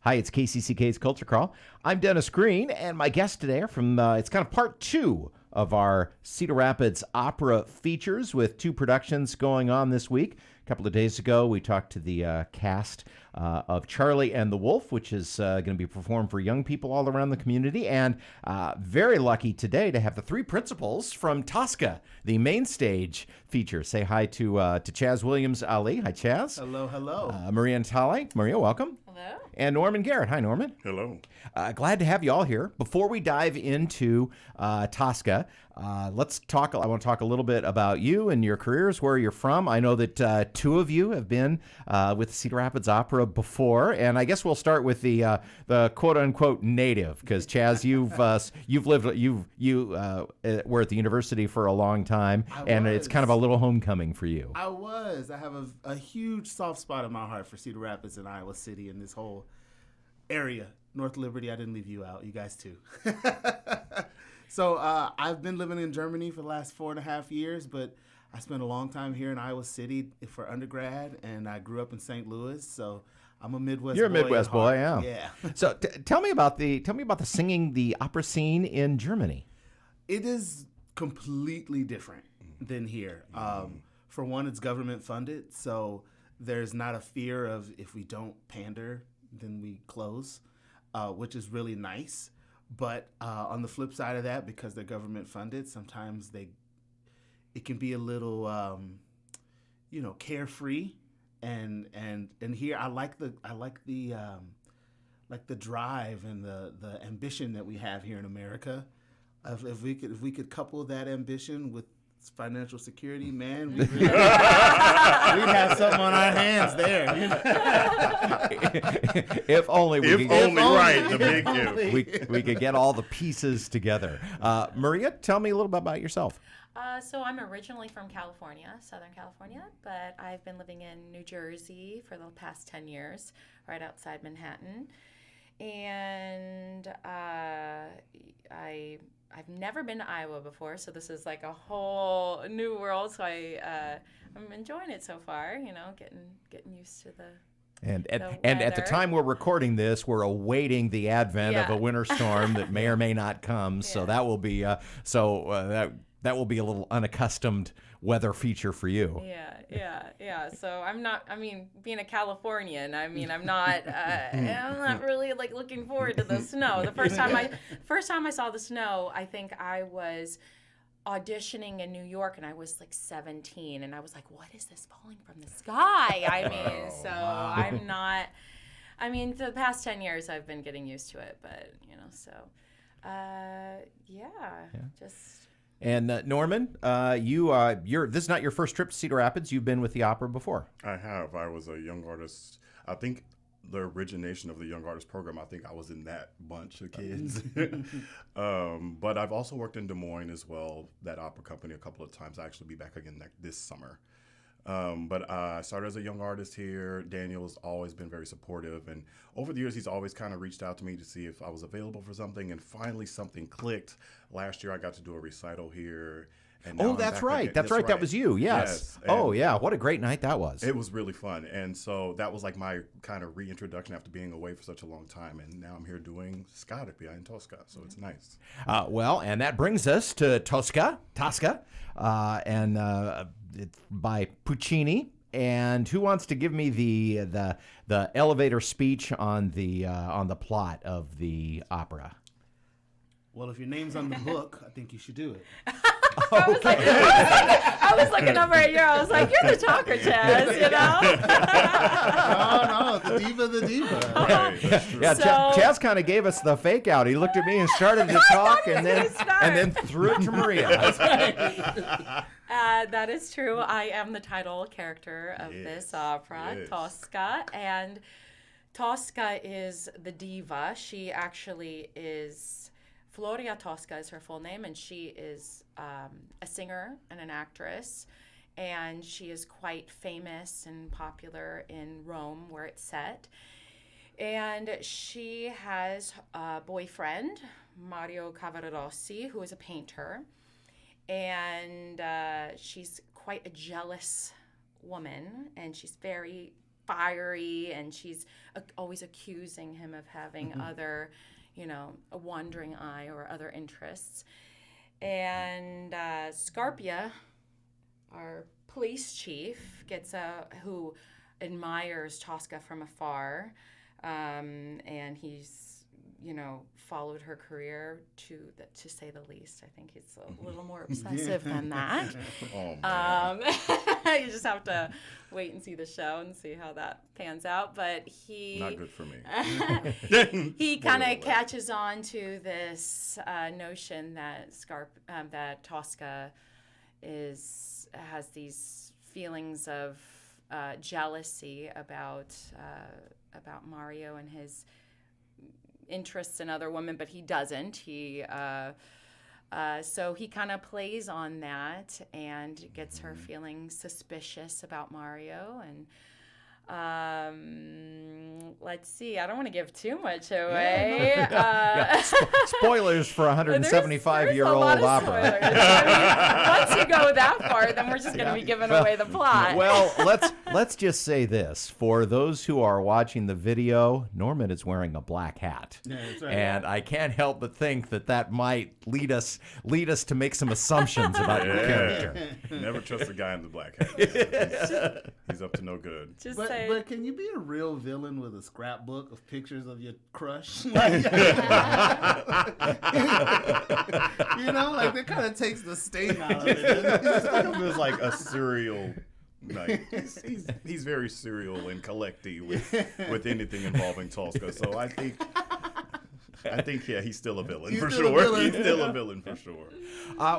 Hi, it's KCCK's Culture Crawl. I'm Dennis Green, and my guests today are from, it's kind of part two of our Cedar Rapids Opera features with two productions going on this week. A couple of days ago, we talked to the cast of Charlie and the Wolf, which is going to be performed for young people all around the community. And very lucky today to have the three principals from Tosca, the main stage feature. Say hi to Chaz'men Williams-Ali. Hi, Chaz. Hello, hello. Maria Natale. Maria, welcome. Hello. And Norman Garrett. Hi, Norman. Hello. Glad to have you all here. Before we dive into Tosca, let's talk. I want to talk a little bit about you and your careers, where you're from. I know that two of you have been with the Cedar Rapids Opera before, and I guess we'll start with the quote unquote native, because Chaz, you've lived you were at the university for a long time, and it's kind of a little homecoming for you. I have a huge soft spot in my heart for Cedar Rapids and Iowa City and this whole area. North Liberty, I didn't leave you out. You guys too. So I've been living in Germany for the last 4.5 years, but I spent a long time here in Iowa City for undergrad, and I grew up in St. Louis, so I'm a Midwest boy. You're a Midwest boy, yeah. Yeah. So tell me about the singing, the opera scene in Germany. It is completely different than here. For one, it's government funded, so there's not a fear of if we don't pander, then we close, which is really nice. But on the flip side of that, because they're government funded, sometimes it can be a little, carefree. And here I like the drive and the ambition that we have here in America. If we could couple that ambition with financial security, man, we'd have something on our hands there. If only we could the big if. we could get all the pieces together. Maria, tell me a little bit about yourself. So I'm originally from California, Southern California, but I've been living in New Jersey for the past 10 years, right outside Manhattan. And I've never been to Iowa before, so this is like a whole new world. So I'm enjoying it so far. Getting used to the. And at the time we're recording this, we're awaiting the advent of a winter storm that may or may not come. So that will be that will be a little unaccustomed weather feature for you. Yeah. So being a Californian, I'm not really like looking forward to the snow. The first time I saw the snow, I think I was auditioning in New York, and I was like 17, and I was like, what is this falling from the sky? I'm not. For the past 10 years, I've been getting used to it, but just. And Norman, you're this is not your first trip to Cedar Rapids. You've been with the opera before. I have. I was a young artist. I think the origination of the Young Artist Program, I think I was in that bunch of kids. But I've also worked in Des Moines as well, that opera company, a couple of times. I'll actually be back again this summer. But I started as a young artist here. Daniel's always been very supportive. And over the years, he's always kind of reached out to me to see if I was available for something. And finally, something clicked. Last year, I got to do a recital here. And now that's right. That's right. That was you. Yes. Oh, yeah. What a great night that was. It was really fun. And so that was like my kind of reintroduction after being away for such a long time. And now I'm here doing Scarpia in Tosca. So it's nice. And that brings us to Tosca, and it's by Puccini. And who wants to give me the elevator speech on the plot of the opera? Well, if your name's on the book, I think you should do it. I was looking over at you. I was like, you're the talker, Chaz, No, the diva. Chaz kind of gave us the fake out. He looked at me and started to talk, and then threw it to Maria. That is true. I am the title character of this opera, Tosca, and Tosca is the diva. She actually is. Floria Tosca is her full name, and she is a singer and an actress, and she is quite famous and popular in Rome, where it's set. And she has a boyfriend, Mario Cavarossi, who is a painter, and she's quite a jealous woman, and she's very fiery, and she's always accusing him of having other, a wandering eye or other interests. And Scarpia, our police chief, who admires Tosca from afar, and he's followed her career to say the least. I think he's a little more obsessive than that. Oh, man. You just have to wait and see the show and see how that pans out. But not good for me. He kind of catches on to this notion that that Tosca has these feelings of jealousy about Mario and his interests in other women, but he doesn't. So he kind of plays on that and gets her feeling suspicious about Mario. And let's see. I don't want to give too much away. Spoilers for a 175-year-old opera. Once you go that far, then we're just going to be giving away the plot. Well, let's just say this. For those who are watching the video, Norman is wearing a black hat. Yeah, that's right. And I can't help but think that might lead us to make some assumptions about your character. Never trust a guy in the black hat. He's up to no good. But can you be a real villain with a scrapbook of pictures of your crush? That kind of takes the sting out of it. It's kind of is like a serial. He's very serial and collecty with anything involving Tosca. So I think he's still a villain for sure. He's still a villain for sure.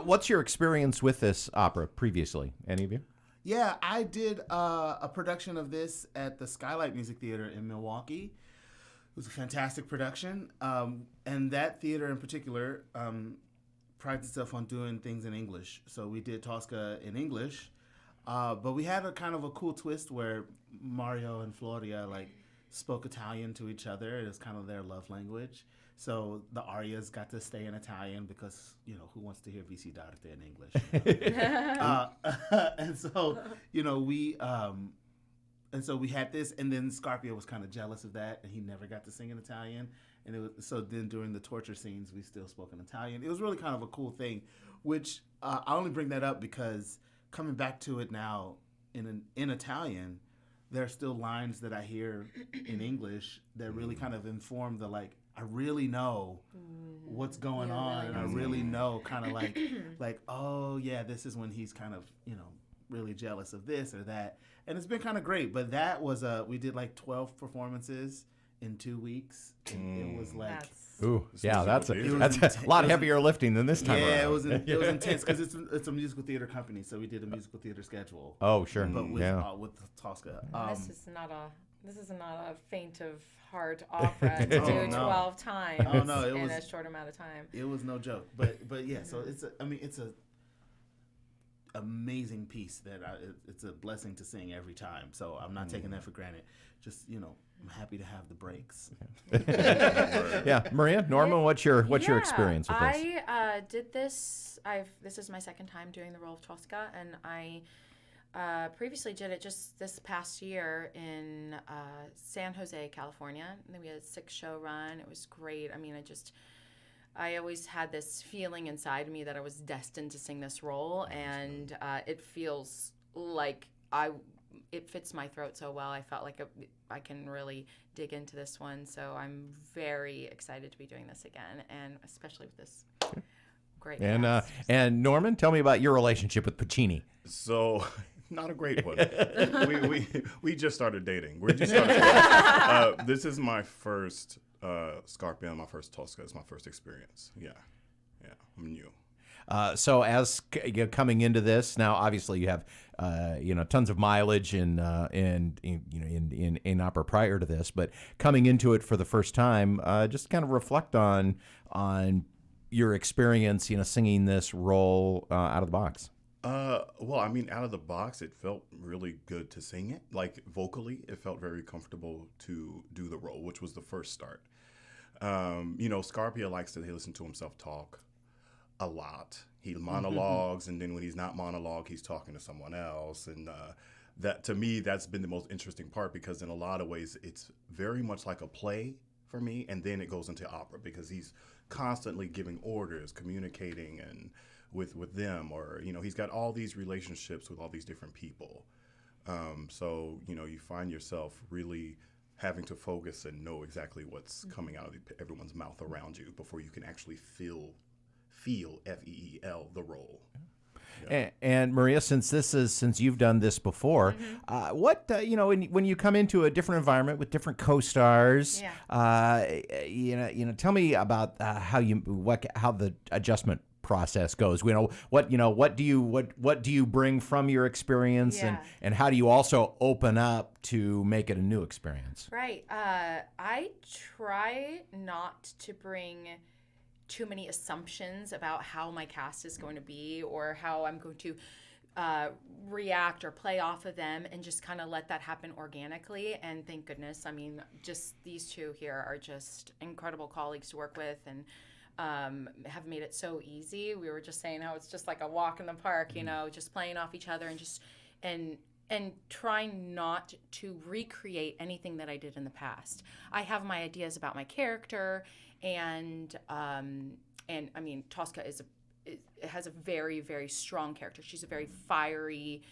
What's your experience with this opera previously? Any of you? Yeah, I did a production of this at the Skylight Music Theater in Milwaukee. It was a fantastic production. And that theater in particular prides itself on doing things in English. So we did Tosca in English. But we had a kind of a cool twist where Mario and Floria spoke Italian to each other. It was kind of their love language. So the arias got to stay in Italian because, who wants to hear Vici d'arte in English? And so, we had this, and then Scarpia was kind of jealous of that, and he never got to sing in Italian. And so then during the torture scenes, we still spoke in Italian. It was really kind of a cool thing, which I only bring that up because coming back to it now in Italian, there are still lines that I hear in English that really kind of inform I really know what's going on, and I really know kind of like, oh yeah, this is when he's kind of, really jealous of this or that. And it's been kind of great, but that was we did 12 performances in 2 weeks. It was that's a lot heavier lifting than this time around. Yeah, it was intense because it's a musical theater company, so we did a musical theater schedule. Oh, sure. But with Tosca. This is not a faint of heart opera to do 12 times in a short amount of time. It was no joke, but yeah. So it's a amazing piece that it's a blessing to sing every time. So I'm not taking that for granted. Just I'm happy to have the breaks. Yeah, Maria, Norman, what's your experience with this? I did this. This is my second time doing the role of Tosca, and I previously did it just this past year in San Jose, California. And then we had a 6-show run. It was great. I mean, I always had this feeling inside me that I was destined to sing this role, and it feels like it fits my throat so well. I felt like I can really dig into this one, so I'm very excited to be doing this again, and especially with this great cast. And Norman, tell me about your relationship with Puccini. So, not a great one. we just started dating. This is my first Scarpia, my first Tosca. It's my first experience. Yeah, I'm new. So as coming into this now, obviously you have tons of mileage in opera prior to this, but coming into it for the first time, just kind of reflect on your experience, singing this role out of the box. Well, I mean, out of the box, it felt really good to sing it. Like vocally, it felt very comfortable to do the role, which was the first start. Scarpia likes to listen to himself talk a lot. He monologues, and then when he's not monologue, he's talking to someone else. And that to me, that's been the most interesting part, because in a lot of ways, it's very much like a play for me. And then it goes into opera because he's constantly giving orders, communicating and with them, or, he's got all these relationships with all these different people. So, you find yourself really having to focus and know exactly what's coming out of everyone's mouth around you before you can actually feel FEEL, the role. Yeah. And Maria, since you've done this before, what when you come into a different environment with different co-stars, tell me about how the adjustment process goes. What do you bring from your experience, and how do you also open up to make it a new experience? Right. I try not to bring too many assumptions about how my cast is going to be or how I'm going to react or play off of them, and just kind of let that happen organically. And thank goodness, I mean, just these two here are just incredible colleagues to work with, and have made it so easy. We were just saying how it's just like a walk in the park, just playing off each other, and just and trying not to recreate anything that I did in the past. I have my ideas about my character, and I mean, Tosca has a very, very strong character. She's a very fiery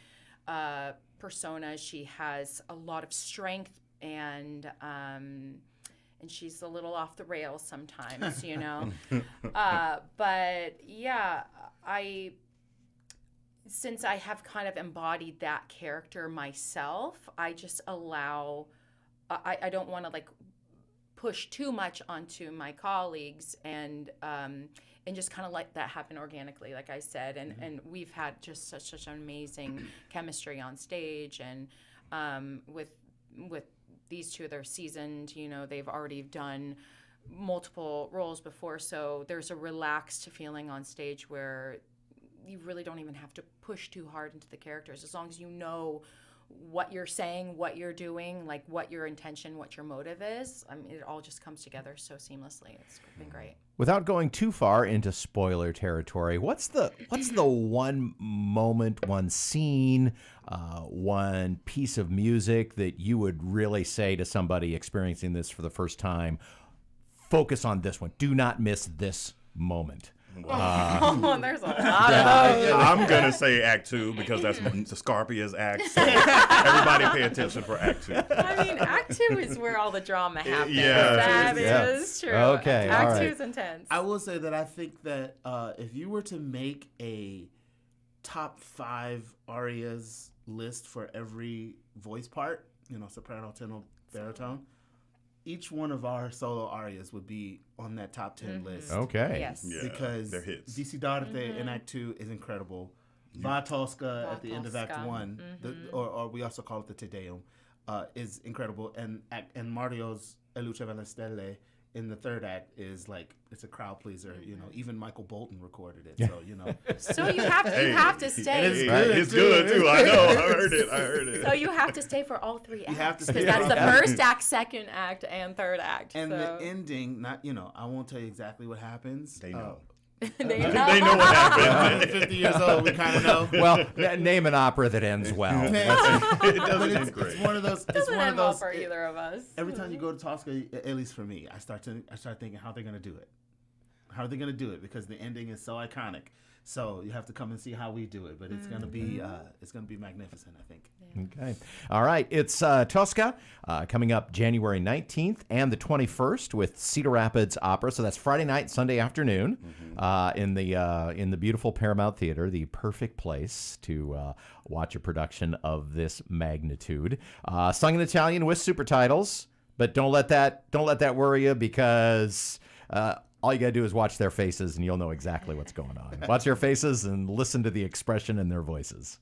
persona. She has a lot of strength, and she's a little off the rails sometimes, But yeah, since I have kind of embodied that character myself, I just allow, I don't want to like push too much onto my colleagues, and just kind of let that happen organically, like I said. And we've had just such an amazing chemistry on stage, and with these two, they're seasoned, they've already done multiple roles before, so there's a relaxed feeling on stage where you really don't even have to push too hard into the characters, as long as you know what you're saying, what you're doing, like what your intention, what your motive is. I mean, it all just comes together so seamlessly. It's been great. Without going too far into spoiler territory, what's the one moment, one scene, one piece of music that you would really say to somebody experiencing this for the first time, focus on this one, do not miss this moment? There's a lot of those. I'm going to say Act 2 because that's Scarpia's act. So everybody pay attention for Act 2. I mean, Act 2 is where all the drama happens. Yeah, that is true. Okay, Act 2 is intense. I will say that I think that if you were to make a top 5 arias list for every voice part, soprano, tenor, baritone, each one of our solo arias would be on that top 10 list. Okay. Yes. Yeah, because they're hits. Desidarte in Act 2 is incredible. Va Tosca at the end of Act 1, or we also call it the Te Deum, is incredible. And Mario's E Luce Vele Stelle in the third act is like, it's a crowd pleaser. Even Michael Bolton recorded it. So, So you have to stay. It's good too. I know. I heard it. So you have to stay for all 3 acts. You have to stay because for that's all the 3 first act, second act, and third act. And so. the ending, I won't tell you exactly what happens. They know. They They know what happened. 50 years old, we kind of know. Well, name an opera that ends well. It doesn't end great. It's one of those. Doesn't end well for either of us. Every time you go to Tosca, at least for me, I start thinking how they're gonna do it. How are they gonna do it? Because the ending is so iconic. So you have to come and see how we do it. But it's gonna be magnificent, I think. Okay. All right. It's Tosca coming up January 19th and the 21st with Cedar Rapids Opera. So that's Friday night, Sunday afternoon in the beautiful Paramount Theatre, the perfect place to watch a production of this magnitude. Sung in Italian with super titles, but don't let that worry you, because all you got to do is watch their faces and you'll know exactly what's going on. Watch their faces and listen to the expression in their voices.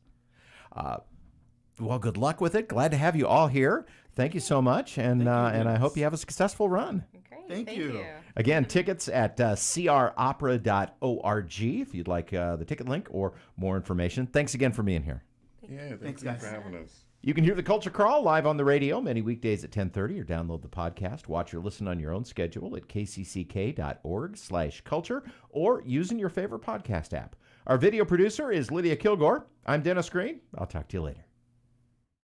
Well, good luck with it. Glad to have you all here. Thank you so much, and I hope you have a successful run. Great. Thank you. Again, tickets at cropera.org if you'd like the ticket link or more information. Thanks again for being here. Yeah, thanks guys. for having us. You can hear the Culture Crawl live on the radio many weekdays at 10:30, or download the podcast. Watch or listen on your own schedule at kcck.org/culture, or using your favorite podcast app. Our video producer is Lydia Kilgore. I'm Dennis Green. I'll talk to you later.